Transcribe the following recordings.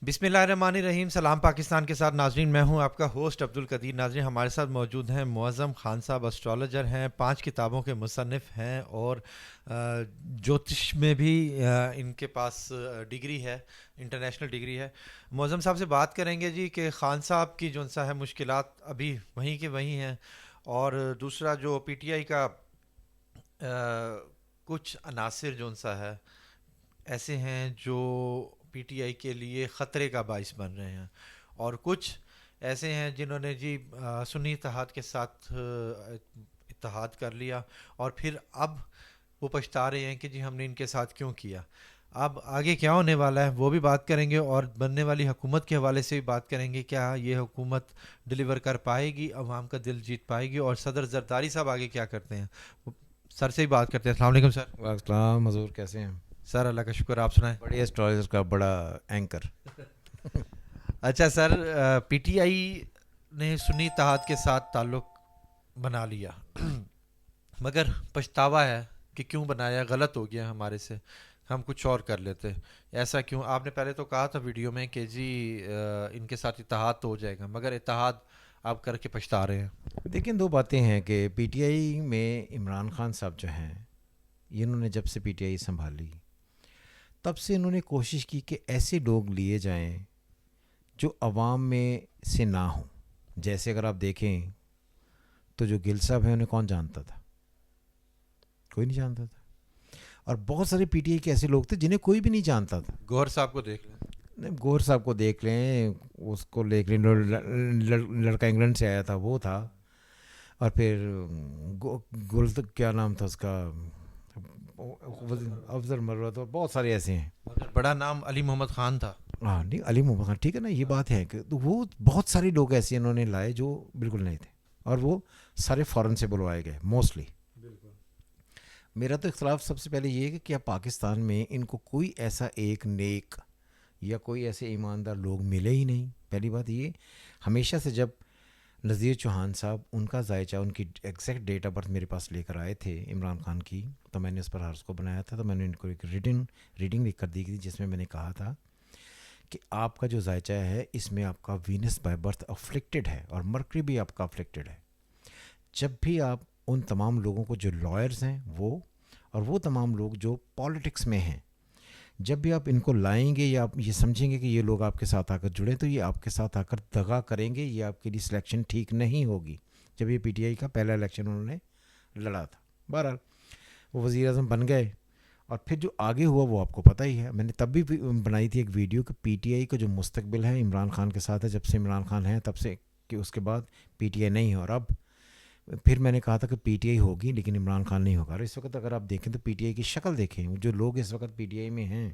بسم اللہ الرحمن الرحیم. سلام پاکستان کے ساتھ ناظرین، میں ہوں آپ کا ہوسٹ عبد القدیر. ناظرین، ہمارے ساتھ موجود ہیں معظم خان صاحب. اسٹرالوجر ہیں، 5 کتابوں کے مصنف ہیں اور جوتش میں بھی ان کے پاس ڈگری ہے، انٹرنیشنل ڈگری ہے. معظم صاحب سے بات کریں گے جی کہ خان صاحب کی جو سا ہے مشکلات ابھی وہیں کے وہیں ہیں، اور دوسرا جو پی ٹی آئی کا کچھ عناصر جو سا ہے ایسے ہیں جو پی ٹی آئی کے لیے خطرے کا باعث بن رہے ہیں، اور کچھ ایسے ہیں جنہوں نے جی سنی اتحاد کے ساتھ اتحاد کر لیا، اور پھر اب وہ پچھتا رہے ہیں کہ جی ہم نے ان کے ساتھ کیوں کیا. اب آگے کیا ہونے والا ہے وہ بھی بات کریں گے، اور بننے والی حکومت کے حوالے سے بھی بات کریں گے. کیا یہ حکومت ڈلیور کر پائے گی، عوام کا دل جیت پائے گی، اور صدر زرداری صاحب آگے کیا کرتے ہیں. سر سے ہی بات کرتے ہیں. السلام علیکم سر. السلام حضور، کیسے ہیں؟ سر اللہ کا شکر، آپ سنائیں. بڑی اسٹرالوجر کا بڑا اینکر. اچھا سر، پی ٹی آئی نے سنی اتحاد کے ساتھ تعلق بنا لیا مگر پچھتاوا ہے کہ کیوں بنایا، غلط ہو گیا ہمارے سے، ہم کچھ اور کر لیتے. ایسا کیوں؟ آپ نے پہلے تو کہا تھا ویڈیو میں کہ جی ان کے ساتھ اتحاد تو ہو جائے گا، مگر اتحاد آپ کر کے پچھتا رہے ہیں. دیکھیں، دو باتیں ہیں کہ پی ٹی آئی میں عمران خان صاحب جو ہیں، انہوں نے جب سے پی ٹی آئی سنبھالی تب سے انہوں نے کوشش کی کہ ایسے لوگ لیے جائیں جو عوام میں سے نہ ہوں. جیسے اگر آپ دیکھیں تو جو گل صاحب ہیں انہیں کون جانتا تھا؟ کوئی نہیں جانتا تھا. اور بہت سارے پی ٹی آئی کے ایسے لوگ تھے جنہیں کوئی بھی نہیں جانتا تھا. گوہر صاحب کو دیکھ لیں. گور صاحب کو دیکھ لیں، اس کو دیکھ لیں، لڑکا انگلینڈ سے آیا تھا وہ تھا. اور پھر گل کیا نام تھا اس کا، افضل مروت، اور بہت سارے ایسے ہیں. مگر بڑا نام علی محمد خان تھا. ہاں نہیں، علی محمد خان، ٹھیک ہے نا. یہ بات ہے کہ وہ بہت سارے لوگ ایسے انہوں نے لائے جو بالکل نہیں تھے، اور وہ سارے فورن سے بلوائے گئے موسٹلی. میرا تو اختلاف سب سے پہلے یہ ہے کہ کیا پاکستان میں ان کو کوئی ایسا ایک نیک یا کوئی ایسے ایماندار لوگ ملے ہی نہیں. پہلی بات یہ، ہمیشہ سے جب نذیر چوہان صاحب ان کا ذائچہ، ان کی ایگزیکٹ ڈیٹ آف برتھ میرے پاس لے کر آئے تھے عمران خان کی، تو میں نے اس پر ہارس کو بنایا تھا. تو میں نے ان کو ایک ریڈنگ لکھ کر دی تھی جس میں میں نے کہا تھا کہ آپ کا جو ذائچہ ہے اس میں آپ کا وینس بائی برتھ افلکٹڈ ہے، اور مرکری بھی آپ کا افلکٹڈ ہے. جب بھی آپ ان تمام لوگوں کو جو لائرز ہیں وہ، اور وہ تمام لوگ جو پالیٹکس میں ہیں، جب بھی آپ ان کو لائیں گے یا آپ یہ سمجھیں گے کہ یہ لوگ آپ کے ساتھ آ کر جڑیں، تو یہ آپ کے ساتھ آ کر دغا کریں گے، یہ آپ کے لیے سلیکشن ٹھیک نہیں ہوگی. جب یہ پی ٹی آئی کا پہلا الیکشن انہوں نے لڑا تھا، بہرحال وہ وزیر اعظم بن گئے، اور پھر جو آگے ہوا وہ آپ کو پتہ ہی ہے. میں نے تب بھی بنائی تھی ایک ویڈیو کہ پی ٹی آئی کا جو مستقبل ہے عمران خان کے ساتھ ہے. جب سے عمران خان ہے تب سے، کہ اس کے بعد پی ٹی آئی نہیں ہے. اور اب پھر میں نے کہا تھا کہ پی ٹی آئی ہوگی لیکن عمران خان نہیں ہوگا. اور اس وقت اگر آپ دیکھیں تو پی ٹی آئی کی شکل دیکھیں، جو لوگ اس وقت پی ٹی آئی میں ہیں،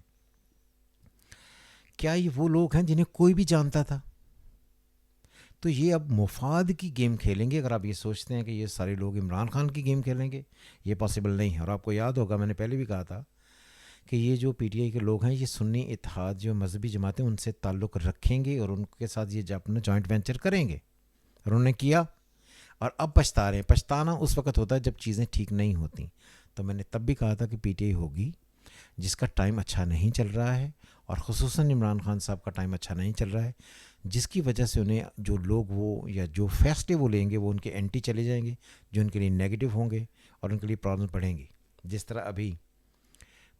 کیا یہ وہ لوگ ہیں جنہیں کوئی بھی جانتا تھا؟ تو یہ اب مفاد کی گیم کھیلیں گے. اگر آپ یہ سوچتے ہیں کہ یہ سارے لوگ عمران خان کی گیم کھیلیں گے، یہ پاسبل نہیں ہے. اور آپ کو یاد ہوگا میں نے پہلے بھی کہا تھا کہ یہ جو پی ٹی آئی کے لوگ ہیں، یہ سنی اتحاد جو مذہبی جماعتیں ان سے تعلق رکھیں گے، اور ان کے ساتھ یہ اپنا جوائنٹ وینچر کریں گے. اور انہوں نے کیا، اور اب پچھتا رہے ہیں. پچھتانا اس وقت ہوتا ہے جب چیزیں ٹھیک نہیں ہوتی. تو میں نے تب بھی کہا تھا کہ پی ٹی آئی ہوگی جس کا ٹائم اچھا نہیں چل رہا ہے، اور خصوصاً عمران خان صاحب کا ٹائم اچھا نہیں چل رہا ہے، جس کی وجہ سے انہیں جو لوگ وہ یا جو فیصلے وہ لیں گے وہ ان کے اینٹی چلے جائیں گے، جو ان کے لیے نیگیٹو ہوں گے، اور ان کے لیے پرابلم پڑیں گی. جس طرح ابھی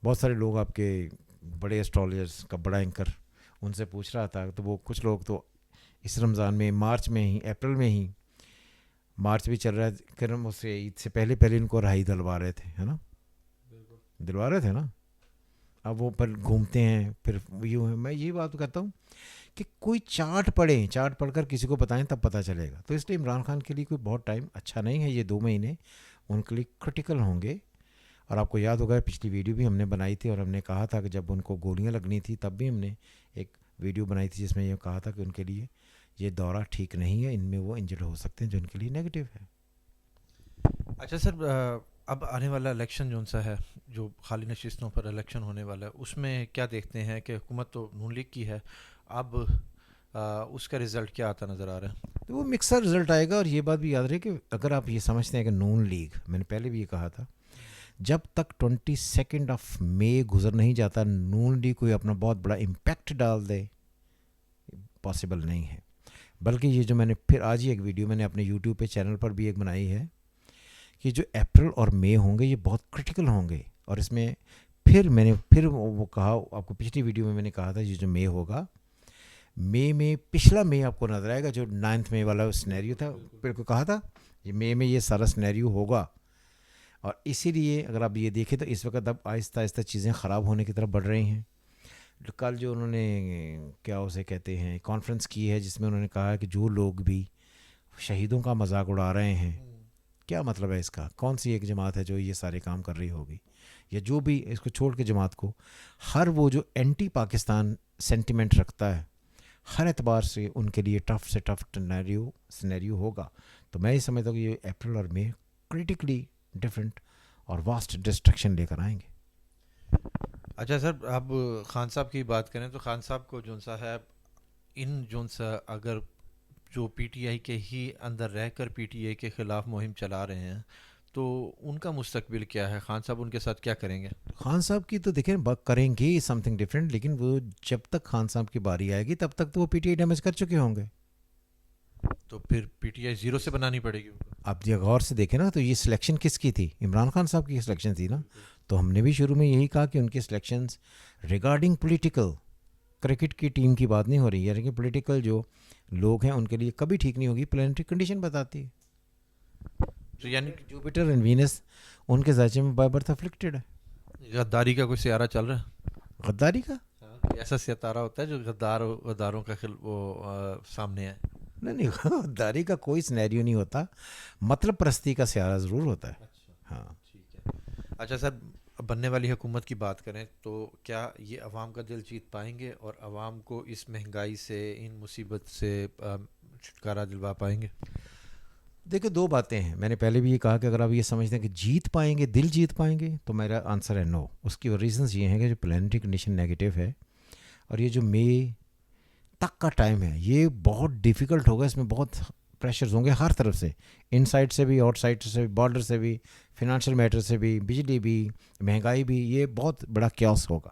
بہت سارے لوگ آپ کے بڑے اسٹرالوجرز کا بڑا اینکر ان سے پوچھ رہا تھا، تو وہ کچھ لوگ تو اس رمضان میں، مارچ میں ہی، اپریل میں ہی، مارچ بھی چل رہا ہے، کرم اس سے عید سے پہلے ان کو رہائی دلوا رہے تھے، ہے نا، دلوا رہے تھے نا. اب وہ پر گھومتے ہیں پھر یوں ہے. میں یہی بات کرتا ہوں کہ کوئی چارٹ پڑھیں، چارٹ پڑھ کر کسی کو بتائیں تب پتہ چلے گا. تو اس لیے عمران خان کے لیے کوئی بہت ٹائم اچھا نہیں ہے. یہ 2 مہینے ان کے لیے کرٹیکل ہوں گے. اور آپ کو یاد ہوگا پچھلی ویڈیو بھی ہم نے بنائی تھی، اور ہم نے کہا تھا کہ جب ان کو گولیاں لگنی تھی تب بھی ہم نے ایک ویڈیو بنائی تھی جس میں یہ کہا تھا کہ ان کے لیے یہ دورہ ٹھیک نہیں ہے، ان میں وہ انجرڈ ہو سکتے ہیں جو ان کے لیے نیگیٹو ہے. اچھا سر، اب آنے والا الیکشن جو سا ہے، جو خالی نشستوں پر الیکشن ہونے والا ہے، اس میں کیا دیکھتے ہیں کہ حکومت تو نون لیگ کی ہے، اب اس کا رزلٹ کیا آتا نظر آ رہا ہے؟ تو وہ مکسر رزلٹ آئے گا. اور یہ بات بھی یاد رہے کہ اگر آپ یہ سمجھتے ہیں کہ نون لیگ، میں نے پہلے بھی یہ کہا تھا، جب تک 22 مئی گزر نہیں جاتا نون لیگ کوئی اپنا بہت بڑا امپیکٹ ڈال دے پاسبل نہیں ہے. بلکہ یہ جو میں نے پھر آج ہی ایک ویڈیو میں نے اپنے یوٹیوب پہ چینل پر بھی ایک بنائی ہے کہ جو اپریل اور مئی ہوں گے یہ بہت کرٹیکل ہوں گے. اور اس میں میں نے وہ کہا آپ کو پچھلی ویڈیو میں نے کہا تھا یہ جو مئی ہوگا, مئی میں پچھلا مئی آپ کو نظر آئے گا جو 9 مئی والا سنیریو تھا, بالکل کہا تھا یہ مئی میں یہ سارا سنیریو ہوگا. اور اسی لیے اگر آپ یہ دیکھیں تو اس وقت اب آہستہ آہستہ چیزیں خراب ہونے کی طرف بڑھ رہی ہیں. کل جو انہوں نے کیا اسے کہتے ہیں کانفرنس کی ہے جس میں انہوں نے کہا کہ جو لوگ بھی شہیدوں کا مذاق اڑا رہے ہیں, کیا مطلب ہے اس کا؟ کون سی ایک جماعت ہے جو یہ سارے کام کر رہی ہوگی؟ یا جو بھی اس کو چھوڑ کے جماعت کو, ہر وہ جو اینٹی پاکستان سینٹیمنٹ رکھتا ہے ہر اعتبار سے ان کے لیے ٹف سے ٹف سنیریو ہوگا. تو میں یہ سمجھتا ہوں کہ یہ اپریل اور مئی کریٹیکلی ڈفرینٹ اور واسٹ ڈسٹرکشن لے کر آئیں گے. اچھا سر, اب خان صاحب کی بات کریں تو خان صاحب کو جون سا ہے ان جون سا اگر جو پی ٹی آئی کے ہی اندر رہ کر پی ٹی آئی کے خلاف مہم چلا رہے ہیں تو ان کا مستقبل کیا ہے؟ خان صاحب ان کے ساتھ کیا کریں گے؟ خان صاحب کی تو دیکھیں کریں گے سم تھنگ ڈفرینٹ, لیکن وہ جب تک خان صاحب کی باری آئے گی تب تک تو وہ پی ٹی آئی ڈیمیج کر چکے ہوں گے. تو پھر پی ٹی آئی زیرو سے بنانی پڑے گی. آپ یہ غور سے دیکھیں نا تو یہ سلیکشن کس کی تھی؟ عمران خان صاحب کی سلیکشن تھی نا. تو ہم نے بھی شروع میں یہی کہا کہ ان کی سلیکشنز ریگارڈنگ پولیٹیکل کرکٹ کی ٹیم کی بات نہیں ہو رہی, یعنی کہ پولیٹیکل جو لوگ ہیں ان کے لیے کبھی ٹھیک نہیں ہوگی. پلانٹری کنڈیشن بتاتی ہے تو یعنی جوپیٹر اینڈ وینس ان کے ذائچے میں بائی برتھ افلکٹڈ ہے. غداری کا کوئی سیارہ چل رہا ہے؟ غداری کا ایسا ستارہ ہوتا ہے جو غداروں کا وہ سامنے ہے. نہیں, غداری کا کوئی سنیریو نہیں ہوتا, مطلب پرستی کا سیارہ ضرور ہوتا ہے. ہاں ٹھیک ہے. اچھا سر, بننے والی حکومت کی بات کریں تو کیا یہ عوام کا دل جیت پائیں گے اور عوام کو اس مہنگائی سے ان مصیبت سے چھٹکارا دلوا پائیں گے؟ دیکھیں دو باتیں ہیں. میں نے پہلے بھی یہ کہا کہ اگر آپ یہ سمجھتے ہیں کہ جیت پائیں گے, دل جیت پائیں گے, تو میرا آنسر ہے نو. اس کی ریزنز یہ ہیں کہ جو پلانٹری کنڈیشن نیگیٹو ہے اور یہ جو مئی تک کا ٹائم ہے یہ بہت ڈیفیکلٹ ہوگا. اس میں بہت پریشرز ہوں گے ہر طرف سے, ان سائڈ سے بھی, آؤٹ سائڈ سے بھی, بارڈر سے بھی, فنانشیل میٹر سے بھی, بجلی بھی, مہنگائی بھی. یہ بہت بڑا کیوس ہوگا.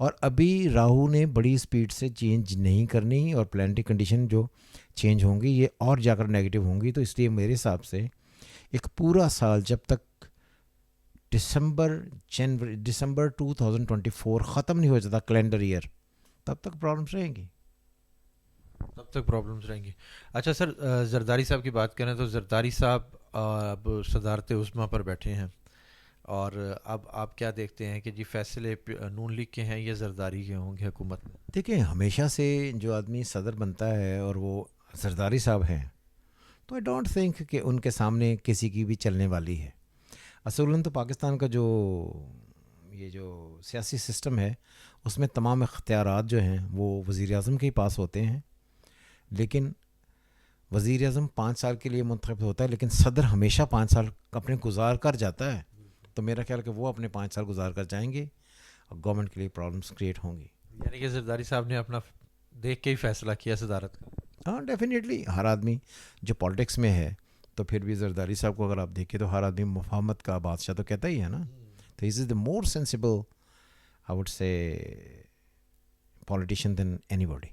اور ابھی راہو نے بڑی اسپیڈ سے چینج نہیں کرنی اور پلانٹری کنڈیشن جو چینج ہوں گی یہ اور جا کر نیگیٹو ہوں گی. تو اس لیے میرے حساب سے ایک پورا سال جب تک دسمبر 2024 ختم نہیں ہو جاتا کیلنڈر ایئر, تب تک پرابلمس رہیں گی. اچھا سر, زرداری صاحب کی بات کریں تو زرداری صاحب اب صدارت عظمیٰ پر بیٹھے ہیں اور اب آپ کیا دیکھتے ہیں کہ جی فیصلے نون لیگ کے ہیں یا زرداری کے ہوں گے حکومت میں؟ دیکھیں ہمیشہ سے جو آدمی صدر بنتا ہے اور وہ زرداری صاحب ہیں تو آئی ڈونٹ تھنک کہ ان کے سامنے کسی کی بھی چلنے والی ہے. اصولاً تو پاکستان کا یہ جو سیاسی سسٹم ہے اس میں تمام اختیارات جو ہیں وہ وزیر اعظم کے ہی پاس ہوتے ہیں, لیکن وزیر اعظم 5 سال کے لیے منتخب ہوتا ہے لیکن صدر ہمیشہ 5 سال اپنے گزار کر جاتا ہے. تو میرا خیال ہے کہ وہ اپنے 5 سال گزار کر جائیں گے اور گورنمنٹ کے لیے پرابلمس کریٹ ہوں گی. یعنی کہ زرداری صاحب نے اپنا دیکھ کے ہی فیصلہ کیا صدارت کا. ہاں ڈیفینیٹلی, ہر آدمی جو پالیٹکس میں ہے تو پھر بھی زرداری صاحب کو اگر آپ دیکھیں تو ہر آدمی مفاہمت کا بادشاہ تو کہتا ہی ہے نا. تو اس is the more sensible I would say politician than anybody.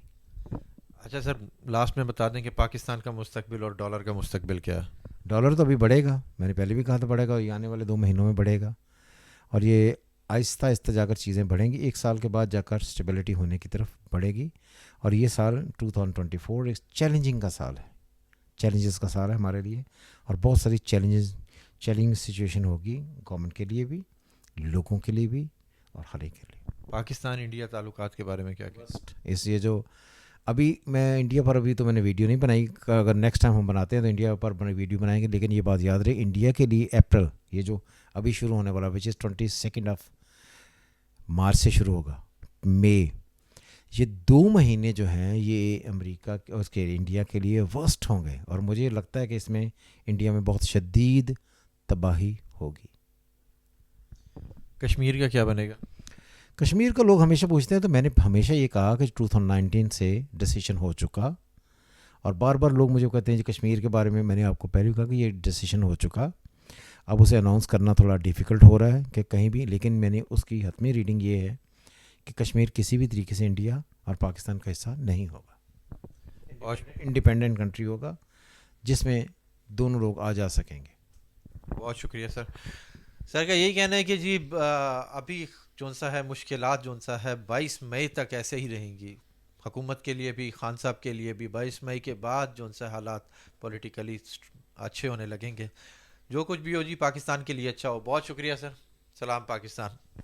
اچھا سر, لاسٹ میں بتا دیں کہ پاکستان کا مستقبل اور ڈالر کا مستقبل کیا ہے؟ ڈالر تو ابھی بڑھے گا, میں نے پہلے بھی کہا تھا بڑھے گا, یہ آنے والے 2 مہینوں میں بڑھے گا اور یہ آہستہ آہستہ جا کر چیزیں بڑھیں گی. 1 سال کے بعد جا کر اسٹیبلٹی ہونے کی طرف بڑھے گی. اور یہ سال 2024 ایک چیلنجنگ کا سال ہے, چیلنجز کا سال ہے ہمارے لیے اور بہت ساری چیلنجنگ سچویشن ہوگی گورنمنٹ کے لیے بھی, لوگوں کے لیے بھی اور ہر ایک کے لیے. پاکستان انڈیا تعلقات کے بارے میں کیا اس یہ جو ابھی میں انڈیا پر ابھی تو میں نے ویڈیو نہیں بنائی, اگر نیکسٹ ٹائم ہم بناتے ہیں تو انڈیا پر ویڈیو بنائیں گے. لیکن یہ بات یاد رہے انڈیا کے لیے اپریل یہ جو ابھی شروع ہونے والا وچ از 22 مارچ سے شروع ہوگا, مئی, یہ 2 مہینے جو ہیں یہ امریکہ اس کے انڈیا کے لیے ورسٹ ہوں گے اور مجھے لگتا ہے کہ اس میں انڈیا میں بہت شدید تباہی ہوگی. کشمیر کا کیا بنے گا؟ کشمیر کا لوگ ہمیشہ پوچھتے ہیں تو میں نے ہمیشہ یہ کہا کہ 2019 سے ڈیسیشن ہو چکا اور بار بار لوگ مجھے کہتے ہیں کہ کشمیر کے بارے میں نے آپ کو پہلے کہا کہ یہ ڈیسیشن ہو چکا, اب اسے اناؤنس کرنا تھوڑا ڈیفیکلٹ ہو رہا ہے کہ کہیں بھی, لیکن میں نے اس کی حتمی ریڈنگ یہ ہے کہ کشمیر کسی بھی طریقے سے انڈیا اور پاکستان کا حصہ نہیں ہوگا. اور انڈیپینڈنٹ کنٹری ہوگا جس میں دونوں لوگ آ جا سکیں گے. بہت شکریہ سر. سر کا یہی کہنا ہے کہ جی ابھی جون سا ہے مشکلات جون سا ہے 22 مئی تک ایسے ہی رہیں گی حکومت کے لیے بھی, خان صاحب کے لیے بھی. 22 مئی کے بعد جون سا حالات پولیٹیکلی اچھے ہونے لگیں گے. جو کچھ بھی ہو جی پاکستان کے لیے اچھا ہو. بہت شکریہ سر. سلام پاکستان.